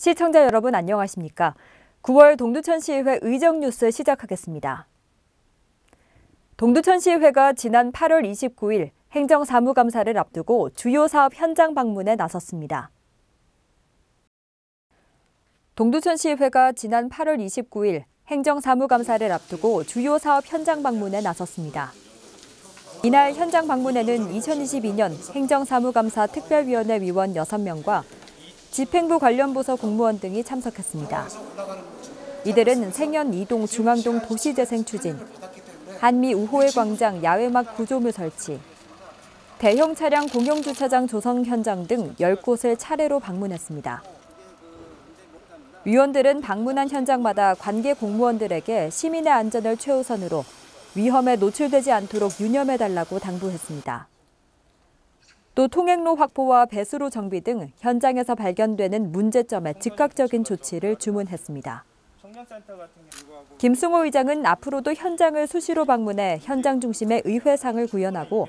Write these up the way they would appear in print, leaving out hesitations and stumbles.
시청자 여러분 안녕하십니까? 9월 동두천시의회 의정뉴스 시작하겠습니다. 동두천시의회가 지난 8월 29일 행정사무감사를 앞두고 주요 사업 현장 방문에 나섰습니다. 동두천시의회가 지난 8월 29일 행정사무감사를 앞두고 주요 사업 현장 방문에 나섰습니다. 이날 현장 방문에는 2022년 행정사무감사 특별위원회 위원 6명과 집행부 관련 부서 공무원 등이 참석했습니다. 이들은 생현 2동 중앙동 도시재생 추진, 한미 우호의 광장 야외막 구조물 설치, 대형 차량 공용주차장 조성 현장 등 10곳을 차례로 방문했습니다. 위원들은 방문한 현장마다 관계 공무원들에게 시민의 안전을 최우선으로 위험에 노출되지 않도록 유념해달라고 당부했습니다. 또 통행로 확보와 배수로 정비 등 현장에서 발견되는 문제점에 즉각적인 조치를 주문했습니다. 김승호 의장은 앞으로도 현장을 수시로 방문해 현장 중심의 의회상을 구현하고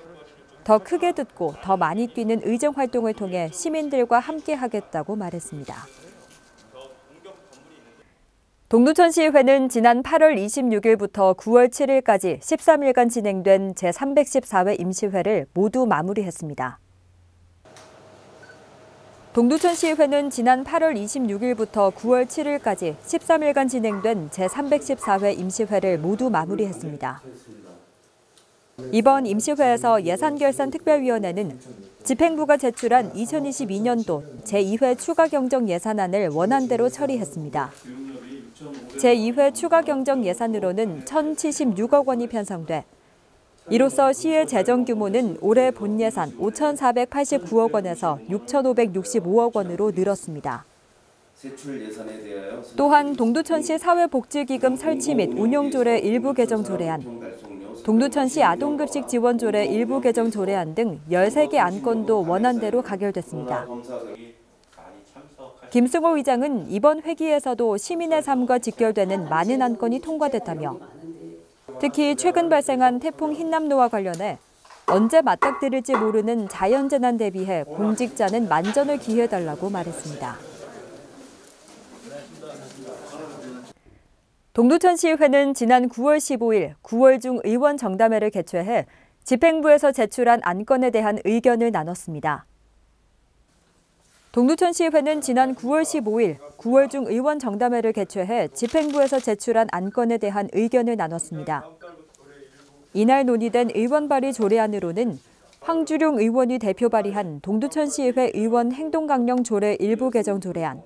더 크게 듣고 더 많이 뛰는 의정 활동을 통해 시민들과 함께하겠다고 말했습니다. 동두천시의회는 지난 8월 26일부터 9월 7일까지 13일간 진행된 제314회 임시회를 모두 마무리했습니다. 동두천시의회는 지난 8월 26일부터 9월 7일까지 13일간 진행된 제314회 임시회를 모두 마무리했습니다. 이번 임시회에서 예산결산특별위원회는 집행부가 제출한 2022년도 제2회 추가경정 예산안을 원안대로 처리했습니다. 제2회 추가경정 예산으로는 1,076억 원이 편성돼 이로써 시의 재정 규모는 올해 본 예산 5,489억 원에서 6,565억 원으로 늘었습니다. 또한 동두천시 사회복지기금 설치 및 운용조례 일부 개정 조례안, 동두천시 아동급식 지원조례 일부 개정 조례안 등 13개 안건도 원안대로 가결됐습니다. 김승호 의장은 이번 회기에서도 시민의 삶과 직결되는 많은 안건이 통과됐다며 특히 최근 발생한 태풍 흰남노와 관련해 언제 맞닥뜨릴지 모르는 자연재난 대비해 공직자는 만전을 기해달라고 말했습니다. 동두천시의회는 지난 9월 15일 9월 중 의원 정담회를 개최해 집행부에서 제출한 안건에 대한 의견을 나눴습니다. 동두천시의회는 지난 9월 15일 9월 중 의원 정담회를 개최해 집행부에서 제출한 안건에 대한 의견을 나눴습니다. 이날 논의된 의원 발의 조례안으로는 황주룡 의원이 대표 발의한 동두천시의회 의원 행동강령 조례 일부 개정 조례안,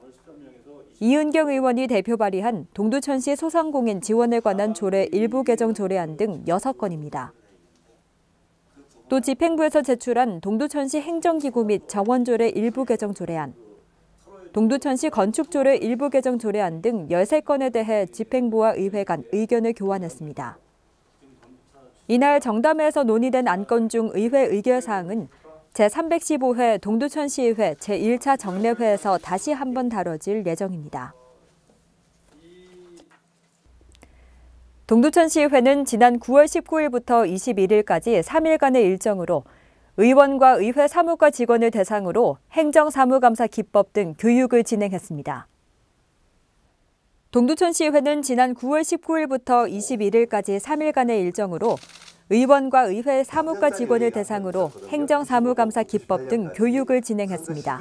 이은경 의원이 대표 발의한 동두천시 소상공인 지원에 관한 조례 일부 개정 조례안 등 6건입니다. 또 집행부에서 제출한 동두천시 행정기구 및 정원조례 일부 개정 조례안, 동두천시 건축조례 일부 개정 조례안 등 13건에 대해 집행부와 의회 간 의견을 교환했습니다. 이날 정담회에서 논의된 안건 중 의회 의결사항은 제315회 동두천시의회 제1차 정례회에서 다시 한번 다뤄질 예정입니다. 동두천시의회는 지난 9월 19일부터 21일까지 3일간의 일정으로 의원과 의회 사무과 직원을 대상으로 행정사무감사 기법 등 교육을 진행했습니다. 동두천시의회는 지난 9월 19일부터 21일까지 3일간의 일정으로 의원과 의회 사무과 직원을 대상으로 행정사무감사 기법 등 교육을 진행했습니다.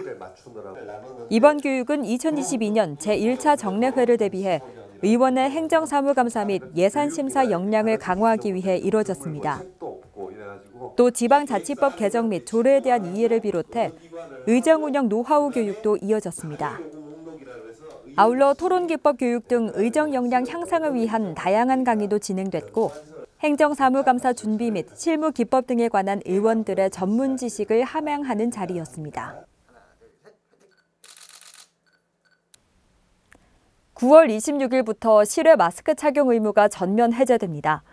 이번 교육은 2022년 제1차 정례회를 대비해 의원의 행정사무감사 및 예산심사 역량을 강화하기 위해 이루어졌습니다. 또 지방자치법 개정 및 조례에 대한 이해를 비롯해 의정운영 노하우 교육도 이어졌습니다. 아울러 토론기법 교육 등 의정 역량 향상을 위한 다양한 강의도 진행됐고 행정사무감사 준비 및 실무기법 등에 관한 의원들의 전문 지식을 함양하는 자리였습니다. 9월 26일부터 실외 마스크 착용 의무가 전면 해제됩니다.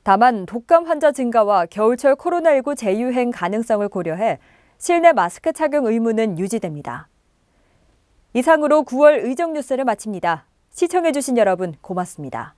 다만 독감 환자 증가와 겨울철 코로나19 재유행 가능성을 고려해 실내 마스크 착용 의무는 유지됩니다. 이상으로 9월 의정뉴스를 마칩니다. 시청해주신 여러분 고맙습니다.